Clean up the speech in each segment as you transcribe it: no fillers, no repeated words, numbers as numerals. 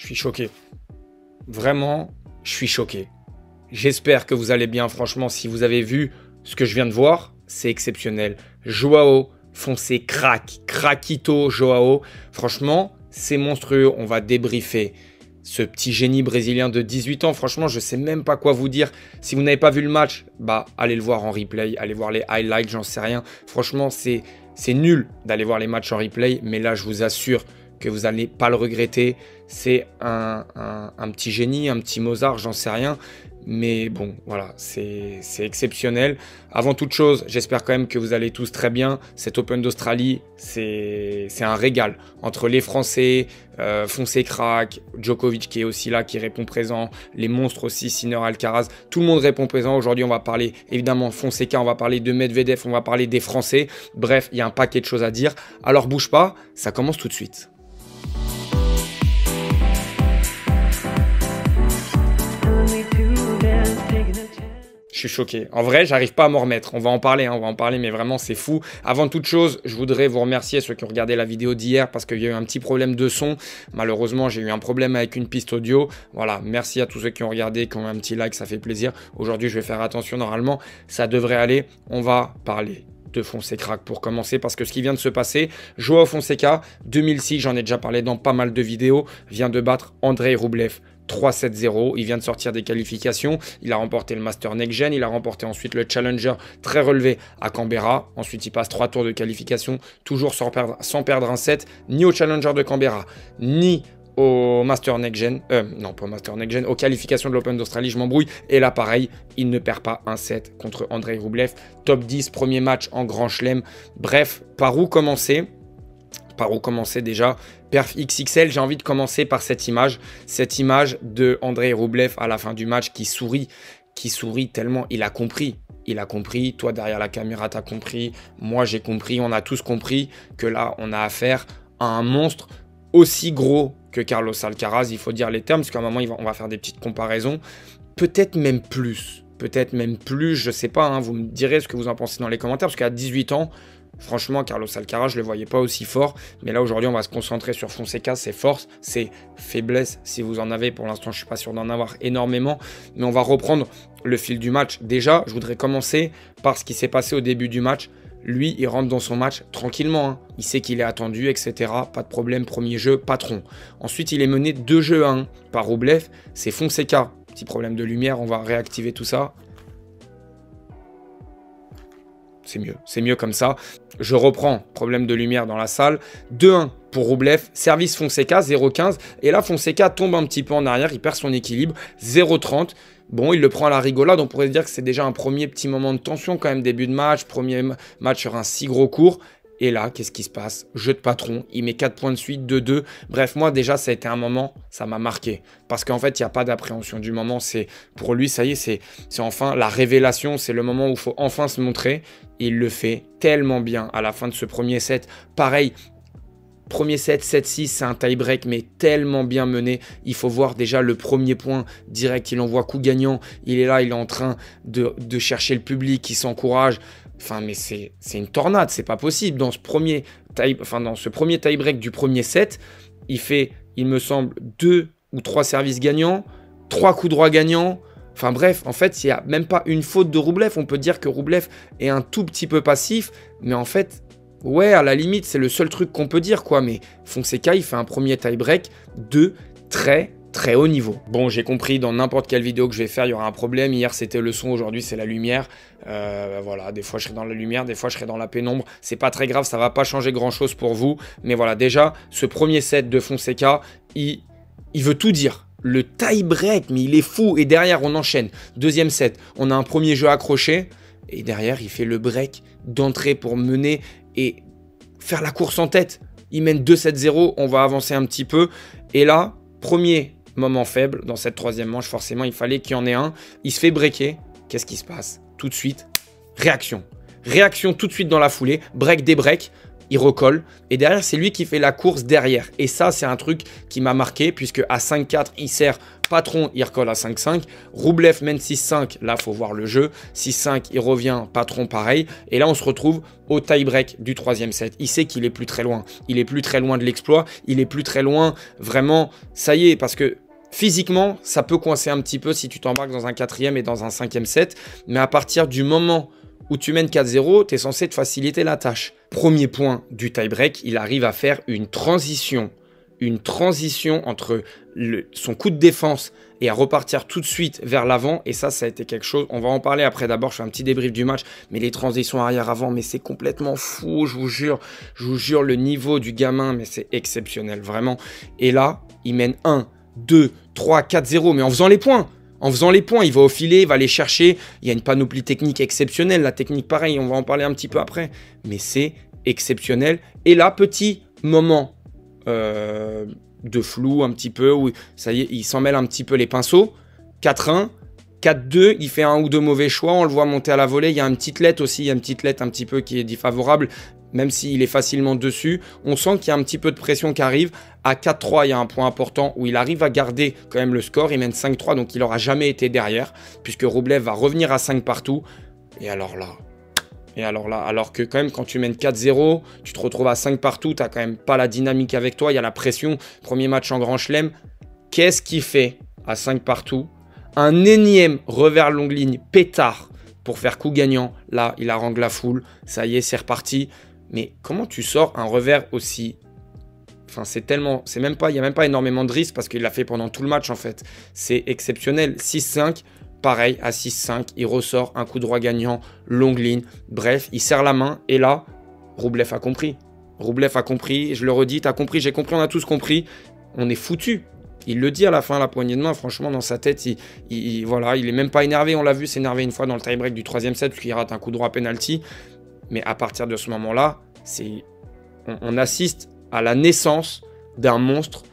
Je suis choqué. Vraiment, je suis choqué. J'espère que vous allez bien. Franchement, si vous avez vu ce que je viens de voir, c'est exceptionnel. Joao foncé crack. Craquito Joao. Franchement, c'est monstrueux. On va débriefer ce petit génie brésilien de 18 ans. Franchement, je ne sais même pas quoi vous dire. Si vous n'avez pas vu le match, bah allez le voir en replay. Allez voir les highlights, j'en sais rien. Franchement, c'est nul d'aller voir les matchs en replay. Mais là, je vous assure que vous n'allez pas le regretter. C'est un petit génie, un petit Mozart, j'en sais rien. Mais bon, voilà, c'est exceptionnel. Avant toute chose, j'espère quand même que vous allez tous très bien. Cet Open d'Australie, c'est un régal. Entre les Français, Fonseca, Djokovic qui est aussi là, qui répond présent, les monstres aussi, Sinner, Alcaraz, tout le monde répond présent. Aujourd'hui, on va parler évidemment Fonseca, on va parler de Medvedev, on va parler des Français. Bref, il y a un paquet de choses à dire. Alors bouge pas, ça commence tout de suite. Je suis choqué. En vrai, j'arrive pas à m'en remettre. On va en parler, hein, on va en parler, mais vraiment, c'est fou. Avant toute chose, je voudrais vous remercier ceux qui ont regardé la vidéo d'hier parce qu'il y a eu un petit problème de son. Malheureusement, j'ai eu un problème avec une piste audio. Voilà, merci à tous ceux qui ont regardé, qui ont un petit like, ça fait plaisir. Aujourd'hui, je vais faire attention. Normalement, ça devrait aller. On va parler de Fonseca pour commencer parce que ce qui vient de se passer, Joao Fonseca, 2006, j'en ai déjà parlé dans pas mal de vidéos, vient de battre Andrei Rublev. 3-7-0, il vient de sortir des qualifications, il a remporté le Master Next Gen, il a remporté ensuite le Challenger très relevé à Canberra, ensuite il passe 3 tours de qualification, toujours sans perdre un set, ni au Challenger de Canberra, ni au Master Next Gen, non pas au Master Next Gen, aux qualifications de l'Open d'Australie, je m'embrouille, et là pareil, il ne perd pas un set contre Andrei Rublev, top 10, premier match en Grand Chelem, bref, par où commencer déjà? Perf XXL, j'ai envie de commencer par cette image de Andrei Rublev à la fin du match qui sourit tellement, il a compris, toi derrière la caméra t'as compris, moi j'ai compris, on a tous compris que là on a affaire à un monstre aussi gros que Carlos Alcaraz, il faut dire les termes, parce qu'à un moment on va faire des petites comparaisons, peut-être même plus, je sais pas, hein, vous me direz ce que vous en pensez dans les commentaires, parce qu'à 18 ans, franchement, Carlos Alcaraz, je ne le voyais pas aussi fort. Mais là, aujourd'hui, on va se concentrer sur Fonseca, ses forces, ses faiblesses. Si vous en avez, pour l'instant, je ne suis pas sûr d'en avoir énormément. Mais on va reprendre le fil du match. Déjà, je voudrais commencer par ce qui s'est passé au début du match. Lui, il rentre dans son match tranquillement. Hein. Il sait qu'il est attendu, etc. Pas de problème, premier jeu, patron. Ensuite, il est mené 2 jeux à 1 par Rublev. C'est Fonseca. Petit problème de lumière, on va réactiver tout ça. C'est mieux comme ça. Je reprends, problème de lumière dans la salle. 2-1 pour Rublev, service Fonseca, 0-15. Et là, Fonseca tombe un petit peu en arrière, il perd son équilibre, 0-30. Bon, il le prend à la rigolade, on pourrait se dire que c'est déjà un premier petit moment de tension quand même, début de match, premier match sur un si gros court. Et là, qu'est-ce qui se passe? Jeu de patron, il met 4 points de suite, 2-2. Bref, moi déjà, ça a été un moment, ça m'a marqué. Parce qu'en fait, il n'y a pas d'appréhension du moment. Pour lui, ça y est, c'est enfin la révélation. C'est le moment où il faut enfin se montrer. Il le fait tellement bien à la fin de ce premier set. Pareil, premier set, 7-6, c'est un tie-break, mais tellement bien mené. Il faut voir déjà le premier point direct. Il envoie coup gagnant. Il est là, il est en train de chercher le public, il s'encourage. Enfin, mais c'est une tornade, c'est pas possible. Dans ce premier tie-break du premier set, il fait, il me semble, 2 ou 3 services gagnants, 3 coups droits gagnants. Enfin bref, en fait, il n'y a même pas une faute de Rublev. On peut dire que Rublev est un tout petit peu passif, mais en fait, ouais, à la limite, c'est le seul truc qu'on peut dire, quoi. Mais Fonseca, il fait un premier tie-break de très haut niveau. Bon, j'ai compris, dans n'importe quelle vidéo que je vais faire, il y aura un problème. Hier, c'était le son, aujourd'hui, c'est la lumière. Voilà, des fois, je serai dans la lumière, des fois, je serai dans la pénombre. C'est pas très grave, ça va pas changer grand-chose pour vous. Mais voilà, déjà, ce premier set de Fonseca, il veut tout dire. Le tie-break, mais il est fou. Et derrière, on enchaîne. Deuxième set, on a un premier jeu accroché. Et derrière, il fait le break d'entrée pour mener et faire la course en tête. Il mène 2-7-0, on va avancer un petit peu. Et là, premier moment faible dans cette troisième manche, forcément il fallait qu'il y en ait un. Il se fait breaker. Qu'est-ce qui se passe? Tout de suite, réaction tout de suite dans la foulée, break des breaks. il recolle. Et derrière, c'est lui qui fait la course derrière. Et ça, c'est un truc qui m'a marqué, puisque à 5-4, il sert patron, il recolle à 5-5. Roublev mène 6-5, là, il faut voir le jeu. 6-5, il revient, patron, pareil. Et là, on se retrouve au tie-break du 3e set. Il sait qu'il est plus très loin. Il est plus très loin de l'exploit. Il est plus très loin, vraiment, ça y est, parce que physiquement, ça peut coincer un petit peu si tu t'embarques dans un 4e et dans un 5e set. Mais à partir du moment où tu mènes 4-0, tu es censé te faciliter la tâche. Premier point du tie-break, il arrive à faire une transition entre son coup de défense et à repartir tout de suite vers l'avant. Et ça a été quelque chose, on va en parler après. D'abord, je fais un petit débrief du match, mais les transitions arrière-avant, mais c'est complètement fou, je vous jure, le niveau du gamin, mais c'est exceptionnel, vraiment. Et là, il mène 1, 2, 3, 4-0, mais en faisant les points. En faisant les points, il va au filet, il va les chercher. Il y a une panoplie technique exceptionnelle. La technique, pareil, on va en parler un petit peu après. Mais c'est exceptionnel. Et là, petit moment de flou un petit peu, où ça y est, il s'en mêle un petit peu les pinceaux. 4-1, 4-2, il fait un ou deux mauvais choix. On le voit monter à la volée. Il y a une petite lettre aussi, il y a une petite lettre un petit peu qui est défavorable. Même s'il est facilement dessus, on sent qu'il y a un petit peu de pression qui arrive. À 4-3, il y a un point important où il arrive à garder quand même le score. Il mène 5-3, donc il n'aura jamais été derrière, puisque Roublev va revenir à 5 partout. Et alors là, alors que quand même, quand tu mènes 4-0, tu te retrouves à 5 partout, tu n'as quand même pas la dynamique avec toi, il y a la pression. Premier match en Grand Chelem. Qu'est-ce qu'il fait à 5 partout? Un énième revers longue ligne pétard pour faire coup gagnant. Là, il harangue la foule. Ça y est, c'est reparti. Mais comment tu sors un revers aussi... Enfin, il n'y a même pas énormément de risques parce qu'il l'a fait pendant tout le match en fait. C'est exceptionnel. 6-5, pareil, à 6-5, il ressort un coup droit gagnant, longue ligne. Bref, il serre la main et là, Roublev a compris. Roublev a compris, je le redis, t'as compris, j'ai compris, on a tous compris. On est foutu. Il le dit à la fin, la poignée de main, franchement, dans sa tête, voilà, il est même pas énervé. On l'a vu s'énerver une fois dans le tie-break du 3e set parce qu'il rate un coup droit penalty. Mais à partir de ce moment-là, on assiste à la naissance d'un monstre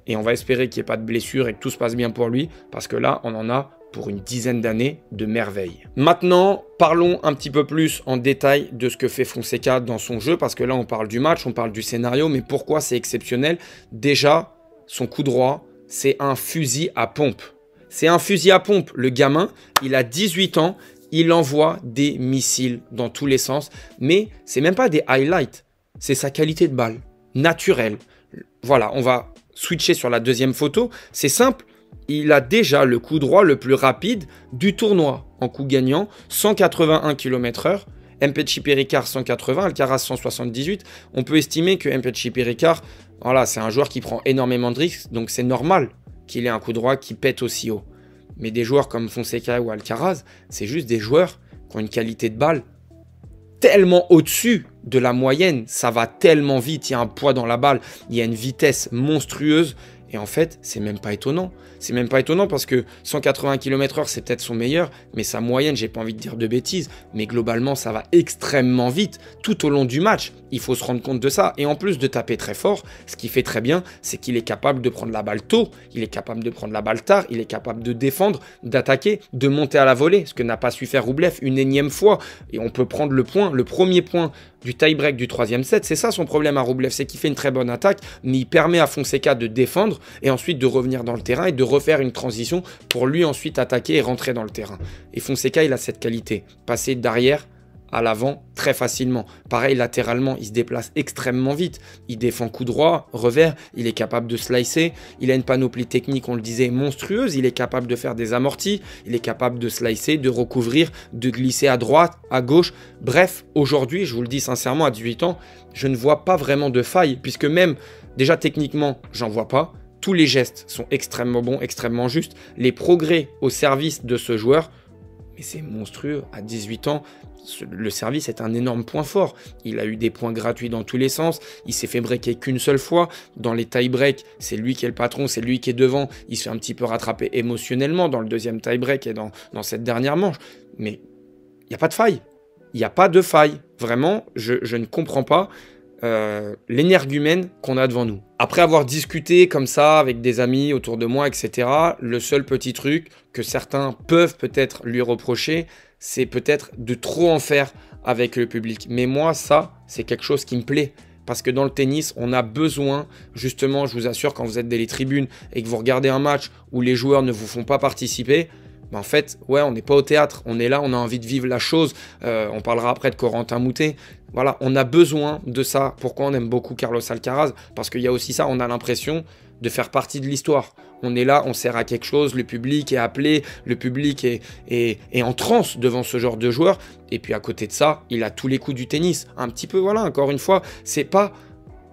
et on va espérer qu'il n'y ait pas de blessure et que tout se passe bien pour lui parce que là, on en a pour une dizaine d'années de merveilles. Maintenant, parlons un petit peu plus en détail de ce que fait Fonseca dans son jeu parce que là, on parle du match, on parle du scénario, mais pourquoi c'est exceptionnel? Déjà, son coup droit, c'est un fusil à pompe. C'est un fusil à pompe. Le gamin, il a 18 ans, il envoie des missiles dans tous les sens, mais c'est même pas des highlights, c'est sa qualité de balle, naturelle. Voilà, on va switcher sur la deuxième photo. C'est simple, il a déjà le coup droit le plus rapide du tournoi en coup gagnant, 181 km/h. Mpetshi Perricard 180, Alcaraz 178. On peut estimer que Mpetshi Perricard, voilà, c'est un joueur qui prend énormément de risques, donc c'est normal qu'il ait un coup droit qui pète aussi haut. Mais des joueurs comme Fonseca ou Alcaraz, c'est juste des joueurs qui ont une qualité de balle tellement au-dessus de la moyenne. Ça va tellement vite, il y a un poids dans la balle, il y a une vitesse monstrueuse. Et en fait, c'est même pas étonnant. C'est même pas étonnant parce que 180 km/h, c'est peut-être son meilleur, mais sa moyenne, j'ai pas envie de dire de bêtises, mais globalement, ça va extrêmement vite tout au long du match. Il faut se rendre compte de ça. Et en plus de taper très fort, ce qu'il fait très bien, c'est qu'il est capable de prendre la balle tôt, il est capable de prendre la balle tard, il est capable de défendre, d'attaquer, de monter à la volée, ce que n'a pas su faire Roublev une énième fois. Et on peut prendre le point, le premier point du tie-break du 3e set. C'est ça son problème à Roublev, c'est qu'il fait une très bonne attaque, mais il permet à Fonseca de défendre et ensuite de revenir dans le terrain et de refaire une transition pour lui ensuite attaquer et rentrer dans le terrain. Et Fonseca, il a cette qualité, passer d'arrière à l'avant très facilement. Pareil, latéralement, il se déplace extrêmement vite. Il défend coup droit, revers, il est capable de slicer. Il a une panoplie technique, on le disait, monstrueuse. Il est capable de faire des amortis, il est capable de slicer, de recouvrir, de glisser à droite, à gauche. Bref, aujourd'hui, je vous le dis sincèrement, à 18 ans, je ne vois pas vraiment de faille, puisque même, déjà techniquement, j'en vois pas. Tous les gestes sont extrêmement bons, extrêmement justes. Les progrès au service de ce joueur, mais c'est monstrueux. À 18 ans, le service est un énorme point fort. Il a eu des points gratuits dans tous les sens. Il s'est fait breaker qu'une seule fois. Dans les tie-breaks, c'est lui qui est le patron, c'est lui qui est devant. Il se fait un petit peu rattraper émotionnellement dans le deuxième tie-break et dans cette dernière manche. Mais il n'y a pas de faille. Il n'y a pas de faille. Vraiment, je ne comprends pas l'énergumène qu'on a devant nous. Après avoir discuté comme ça avec des amis autour de moi, etc., le seul petit truc que certains peuvent peut-être lui reprocher, c'est peut-être de trop en faire avec le public. Mais moi, ça, c'est quelque chose qui me plaît. Parce que dans le tennis, on a besoin, justement, je vous assure, quand vous êtes dans les tribunes et que vous regardez un match où les joueurs ne vous font pas participer, ben en fait, ouais, on n'est pas au théâtre. On est là, on a envie de vivre la chose. On parlera après de Corentin Moutet. Voilà, on a besoin de ça. Pourquoi on aime beaucoup Carlos Alcaraz? Parce qu'il y a aussi ça, on a l'impression de faire partie de l'histoire. On est là, on sert à quelque chose, le public est appelé, le public est en transe devant ce genre de joueur. Et puis à côté de ça, il a tous les coups du tennis. Un petit peu, voilà, encore une fois, c'est pas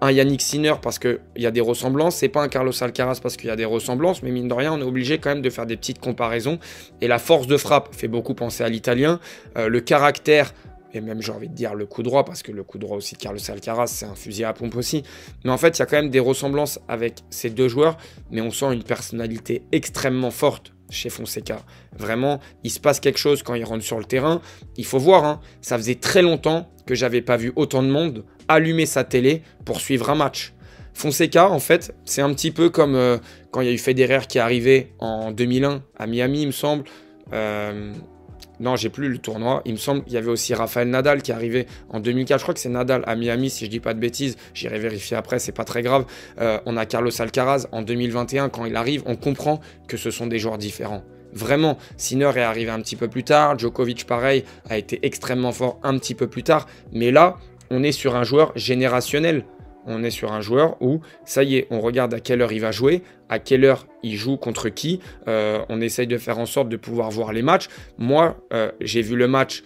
un Yannick Sinner parce qu'il y a des ressemblances, c'est pas un Carlos Alcaraz parce qu'il y a des ressemblances, mais mine de rien, on est obligé quand même de faire des petites comparaisons. Et la force de frappe fait beaucoup penser à l'italien. Le caractère, et même j'ai envie de dire le coup droit, parce que le coup droit aussi de Carlos Alcaraz, c'est un fusil à pompe aussi. Mais en fait, il y a quand même des ressemblances avec ces deux joueurs, mais on sent une personnalité extrêmement forte chez Fonseca. Vraiment, il se passe quelque chose quand il rentre sur le terrain. Il faut voir, hein, ça faisait très longtemps que j'avais pas vu autant de monde allumer sa télé pour suivre un match. Fonseca, en fait, c'est un petit peu comme quand il y a eu Federer qui est arrivé en 2001 à Miami, il me semble. Non, j'ai plus le tournoi. Il me semble qu'il y avait aussi Rafael Nadal qui est arrivé en 2004. Je crois que c'est Nadal à Miami, si je dis pas de bêtises. J'irai vérifier après, c'est pas très grave. On a Carlos Alcaraz en 2021. Quand il arrive, on comprend que ce sont des joueurs différents. Vraiment, Sinner est arrivé un petit peu plus tard. Djokovic, pareil, a été extrêmement fort un petit peu plus tard. Mais là, on est sur un joueur générationnel. On est sur un joueur où, ça y est, on regarde à quelle heure il va jouer, à quelle heure il joue contre qui. On essaye de faire en sorte de pouvoir voir les matchs. Moi, j'ai vu le match,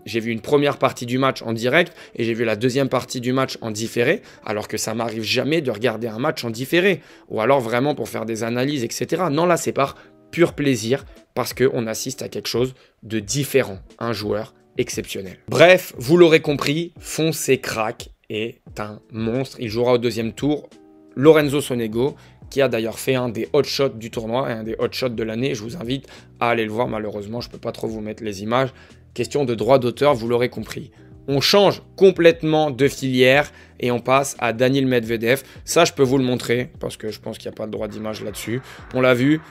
j'ai vu une première partie du match en direct et j'ai vu la deuxième partie du match en différé, alors que ça m'arrive jamais de regarder un match en différé. Ou alors vraiment pour faire des analyses, etc. Non, là, c'est par pur plaisir parce qu'on assiste à quelque chose de différent. Un joueur exceptionnel. Bref, vous l'aurez compris, Fonseca est un monstre. Il jouera au deuxième tour. Lorenzo Sonego, qui a d'ailleurs fait un des hot shots du tournoi et un des hot shots de l'année. Je vous invite à aller le voir. Malheureusement, je ne peux pas trop vous mettre les images. Question de droit d'auteur, vous l'aurez compris. On change complètement de filière et on passe à Daniil Medvedev. Ça, je peux vous le montrer parce que je pense qu'il n'y a pas de droit d'image là-dessus. On l'a vu,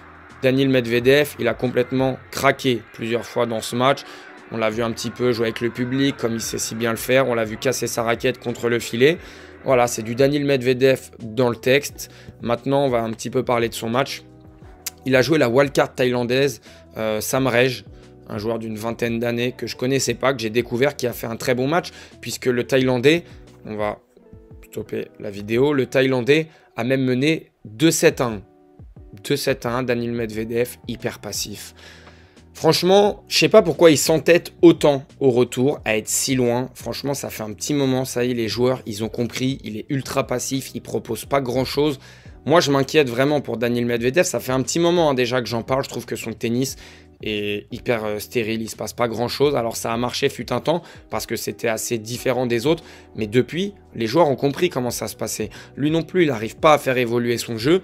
Daniil Medvedev, il a complètement craqué plusieurs fois dans ce match. On l'a vu un petit peu jouer avec le public, comme il sait si bien le faire. On l'a vu casser sa raquette contre le filet. Voilà, c'est du Daniil Medvedev dans le texte. Maintenant, on va un petit peu parler de son match. Il a joué la wildcard thaïlandaise, Sam Raj, un joueur d'une vingtaine d'années que je ne connaissais pas, que j'ai découvert, qui a fait un très bon match, puisque le Thaïlandais, on va stopper la vidéo, le Thaïlandais a même mené 2-7 à 1. 2-7 à 1, Daniil Medvedev, hyper passif. Franchement, je sais pas pourquoi il s'entête autant au retour, à être si loin. Franchement, ça fait un petit moment, ça y est, les joueurs, ils ont compris, il est ultra passif, il propose pas grand-chose. Moi, je m'inquiète vraiment pour Daniil Medvedev. Ça fait un petit moment déjà que j'en parle, je trouve que son tennis est hyper stérile, il se passe pas grand-chose. Alors ça a marché fut un temps, parce que c'était assez différent des autres. Mais depuis, les joueurs ont compris comment ça se passait. Lui non plus, il n'arrive pas à faire évoluer son jeu.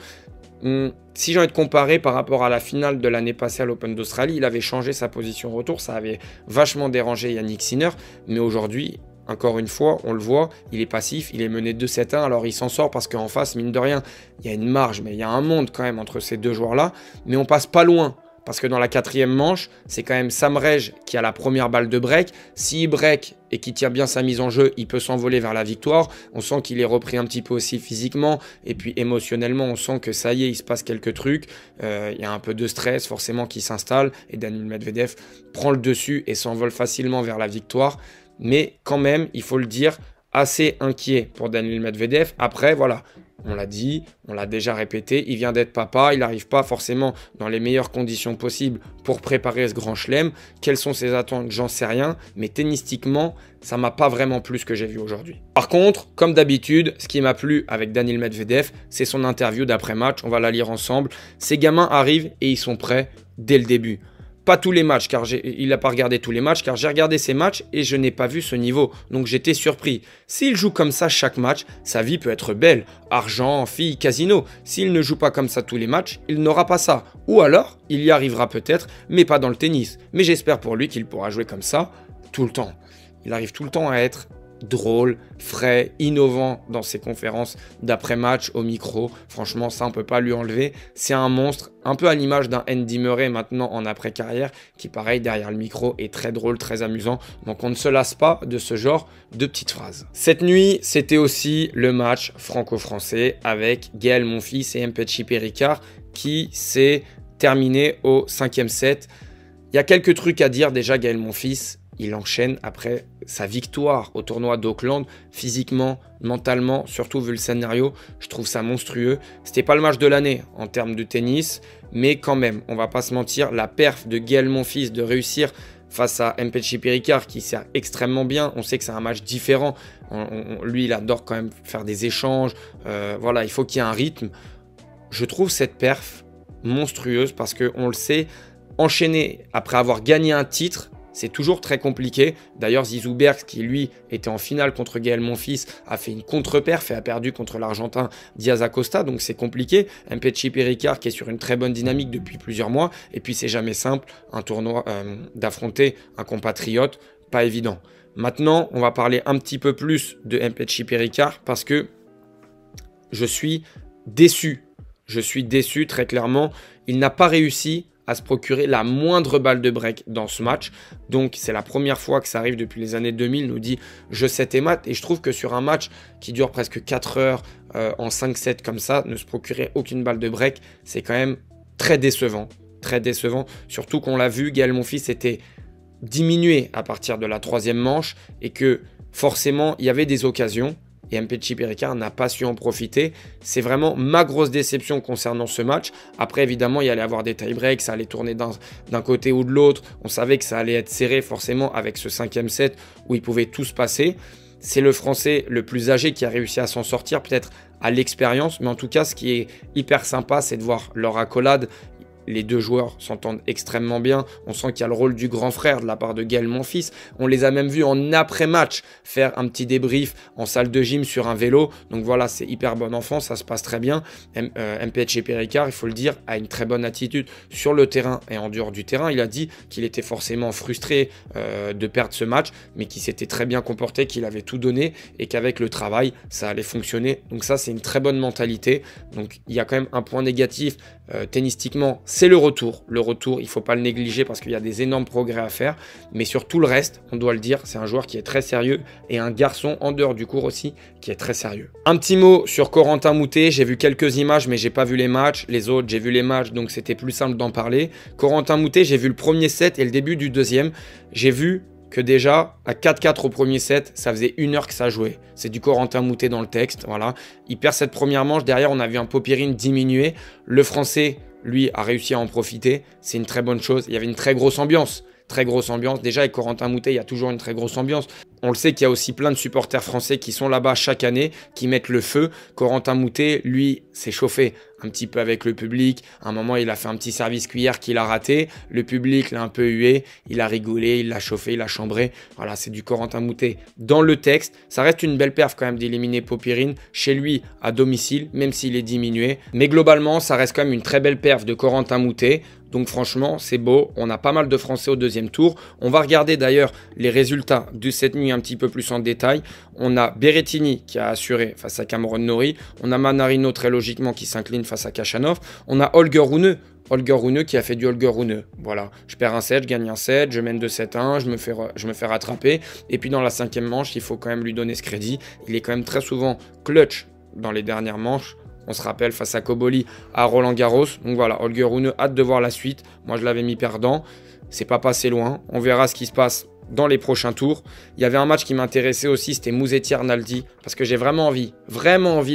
Si j'ai envie de comparer par rapport à la finale de l'année passée à l'Open d'Australie, il avait changé sa position au retour, ça avait vachement dérangé Yannick Sinner, mais aujourd'hui, encore une fois, on le voit, il est passif, il est mené 2-7-1, alors il s'en sort parce qu'en face, mine de rien, il y a une marge, mais il y a un monde quand même entre ces deux joueurs-là, mais on passe pas loin. Parce que dans la quatrième manche, c'est quand même Sam Raj qui a la première balle de break. S'il break et qu'il tient bien sa mise en jeu, il peut s'envoler vers la victoire. On sent qu'il est repris un petit peu aussi physiquement. Et puis émotionnellement, on sent que ça y est, il se passe quelques trucs. Il y a un peu de stress forcément qui s'installe. Et Daniil Medvedev prend le dessus et s'envole facilement vers la victoire. Mais quand même, il faut le dire, assez inquiet pour Daniil Medvedev. Après, voilà. On l'a dit, on l'a déjà répété, il vient d'être papa, il n'arrive pas forcément dans les meilleures conditions possibles pour préparer ce grand chelem. Quelles sont ses attentes, j'en sais rien, mais tennistiquement, ça m'a pas vraiment plu ce que j'ai vu aujourd'hui. Par contre, comme d'habitude, ce qui m'a plu avec Daniil Medvedev, c'est son interview d'après-match, on va la lire ensemble. Ces gamins arrivent et ils sont prêts dès le début. Pas tous les matchs, car il n'a pas regardé tous les matchs, car j'ai regardé ces matchs et je n'ai pas vu ce niveau. Donc j'étais surpris. S'il joue comme ça chaque match, sa vie peut être belle. Argent, filles, casino. S'il ne joue pas comme ça tous les matchs, il n'aura pas ça. Ou alors, il y arrivera peut-être, mais pas dans le tennis. Mais j'espère pour lui qu'il pourra jouer comme ça tout le temps. Il arrive tout le temps à être drôle, frais, innovant dans ses conférences d'après-match au micro. Franchement, ça, on peut pas lui enlever. C'est un monstre, un peu à l'image d'un Andy Murray maintenant en après-carrière, qui, pareil, derrière le micro, est très drôle, très amusant. Donc, on ne se lasse pas de ce genre de petites phrases. Cette nuit, c'était aussi le match franco-français avec Gaël Monfils et Mpetshi Perricard qui s'est terminé au 5e set. Il y a quelques trucs à dire. Déjà, Gaël Monfils, il enchaîne après sa victoire au tournoi d'Auckland, physiquement, mentalement, surtout vu le scénario, je trouve ça monstrueux. C'était pas le match de l'année en termes de tennis, mais quand même, on va pas se mentir, la perf de Gaël Monfils de réussir face à Mpetshi Perricard qui sert extrêmement bien. On sait que c'est un match différent. Lui, il adore quand même faire des échanges. Voilà, il faut qu'il y ait un rythme. Je trouve cette perf monstrueuse parce qu'on le sait, enchaîner après avoir gagné un titre, c'est toujours très compliqué. D'ailleurs, Zizou Bergs, qui lui était en finale contre Gaël Monfils, a fait une contre-perf et a perdu contre l'Argentin Diaz Acosta. Donc c'est compliqué. Mpetshi Perricard qui est sur une très bonne dynamique depuis plusieurs mois. Et puis c'est jamais simple, un tournoi d'affronter un compatriote, pas évident. Maintenant, on va parler un petit peu plus de Mpetshi Perricard parce que je suis déçu. Je suis déçu très clairement. Il n'a pas réussi à se procurer la moindre balle de break dans ce match. Donc c'est la première fois que ça arrive depuis les années 2000, nous dit je sais tes maths. Et je trouve que sur un match qui dure presque 4 heures en 5-7 comme ça, ne se procurer aucune balle de break, c'est quand même très décevant. Très décevant, surtout qu'on l'a vu, Gaël Monfils était diminué à partir de la 3e manche et que forcément il y avait des occasions. Et Mpetshi Perricard n'a pas su en profiter. C'est vraiment ma grosse déception concernant ce match. Après, évidemment, il y allait avoir des tie-breaks, ça allait tourner d'un côté ou de l'autre. On savait que ça allait être serré forcément avec ce 5e set où il pouvait tout se passer. C'est le Français le plus âgé qui a réussi à s'en sortir, peut-être à l'expérience. Mais en tout cas, ce qui est hyper sympa, c'est de voir leur accolade. Les deux joueurs s'entendent extrêmement bien. On sent qu'il y a le rôle du grand frère de la part de Gaël Monfils. On les a même vus en après-match faire un petit débrief en salle de gym sur un vélo. Donc voilà, c'est hyper bon enfant, ça se passe très bien. Mpetshi Perricard, il faut le dire, a une très bonne attitude sur le terrain et en dehors du terrain. Il a dit qu'il était forcément frustré de perdre ce match, mais qu'il s'était très bien comporté, qu'il avait tout donné et qu'avec le travail, ça allait fonctionner. Donc ça, c'est une très bonne mentalité. Donc il y a quand même un point négatif tennistiquement, c'est le retour. Le retour, il ne faut pas le négliger parce qu'il y a des énormes progrès à faire. Mais sur tout le reste, on doit le dire, c'est un joueur qui est très sérieux et un garçon en dehors du court aussi qui est très sérieux. Un petit mot sur Corentin Moutet. J'ai vu quelques images, mais j'ai pas vu les matchs. Les autres, j'ai vu les matchs, donc c'était plus simple d'en parler. Corentin Moutet, j'ai vu le premier set et le début du deuxième. J'ai vu que déjà, à 4-4 au premier set, ça faisait 1 heure que ça jouait. C'est du Corentin Moutet dans le texte, voilà. Il perd cette première manche, derrière on a vu un Popyrin diminuer. Le Français, lui, a réussi à en profiter. C'est une très bonne chose. Il y avait une très grosse ambiance. Très grosse ambiance. Déjà, avec Corentin Moutet, il y a toujours une très grosse ambiance. On le sait qu'il y a aussi plein de supporters français qui sont là-bas chaque année, qui mettent le feu. Corentin Moutet, lui, s'est chauffé un petit peu avec le public. À un moment, il a fait un petit service cuillère qu'il a raté. Le public l'a un peu hué. Il a rigolé, il l'a chauffé, il l'a chambré. Voilà, c'est du Corentin Moutet dans le texte. Ça reste une belle perf quand même d'éliminer Popyrin chez lui à domicile, même s'il est diminué. Mais globalement, ça reste quand même une très belle perf de Corentin Moutet. Donc franchement, c'est beau. On a pas mal de Français au deuxième tour. On va regarder d'ailleurs les résultats de cette nuit un petit peu plus en détail. On a Berrettini qui a assuré face à Cameron Norrie. On a Manarino très logiquement qui s'incline face à Khachanov. On a Holger Rune. Holger Rune qui a fait du Holger Rune. Voilà, je perds un set, je gagne un set, je mène 2-7-1, je me fais rattraper. Et puis dans la 5e manche, il faut quand même lui donner ce crédit. Il est quand même très souvent clutch dans les dernières manches. On se rappelle face à Koboli à Roland Garros. Donc voilà, Holger Rune, hâte de voir la suite. Moi, je l'avais mis perdant. C'est pas passé loin. On verra ce qui se passe dans les prochains tours. Il y avait un match qui m'intéressait aussi, c'était Musetti-Arnaldi. Parce que j'ai vraiment envie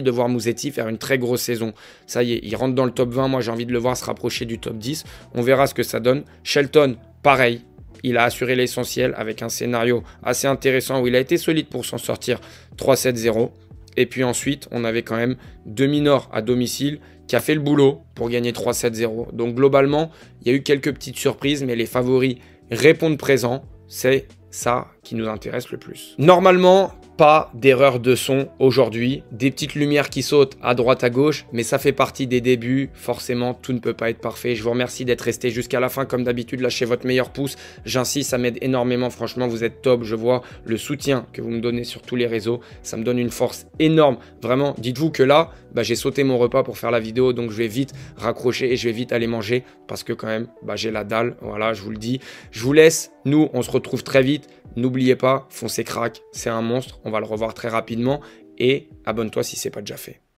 de voir Musetti faire une très grosse saison. Ça y est, il rentre dans le top 20. Moi, j'ai envie de le voir se rapprocher du top 10. On verra ce que ça donne. Shelton, pareil. Il a assuré l'essentiel avec un scénario assez intéressant où il a été solide pour s'en sortir 3-7-0. Et puis ensuite, on avait quand même De Minaur à domicile qui a fait le boulot pour gagner 3-7-0. Donc globalement, il y a eu quelques petites surprises, mais les favoris répondent présents. C'est ça qui nous intéresse le plus. Normalement, pas d'erreur de son aujourd'hui, des petites lumières qui sautent à droite à gauche, mais ça fait partie des débuts, forcément tout ne peut pas être parfait. Je vous remercie d'être resté jusqu'à la fin, comme d'habitude, lâchez votre meilleur pouce, j'insiste, ça m'aide énormément, franchement vous êtes top, je vois le soutien que vous me donnez sur tous les réseaux, ça me donne une force énorme, vraiment, dites-vous que là, j'ai sauté mon repas pour faire la vidéo, donc je vais vite raccrocher et je vais vite aller manger, parce que quand même, j'ai la dalle, voilà, je vous le dis. Je vous laisse, nous on se retrouve très vite. N'oubliez pas, foncez crack, c'est un monstre, on va le revoir très rapidement et abonne-toi si ce n'est pas déjà fait.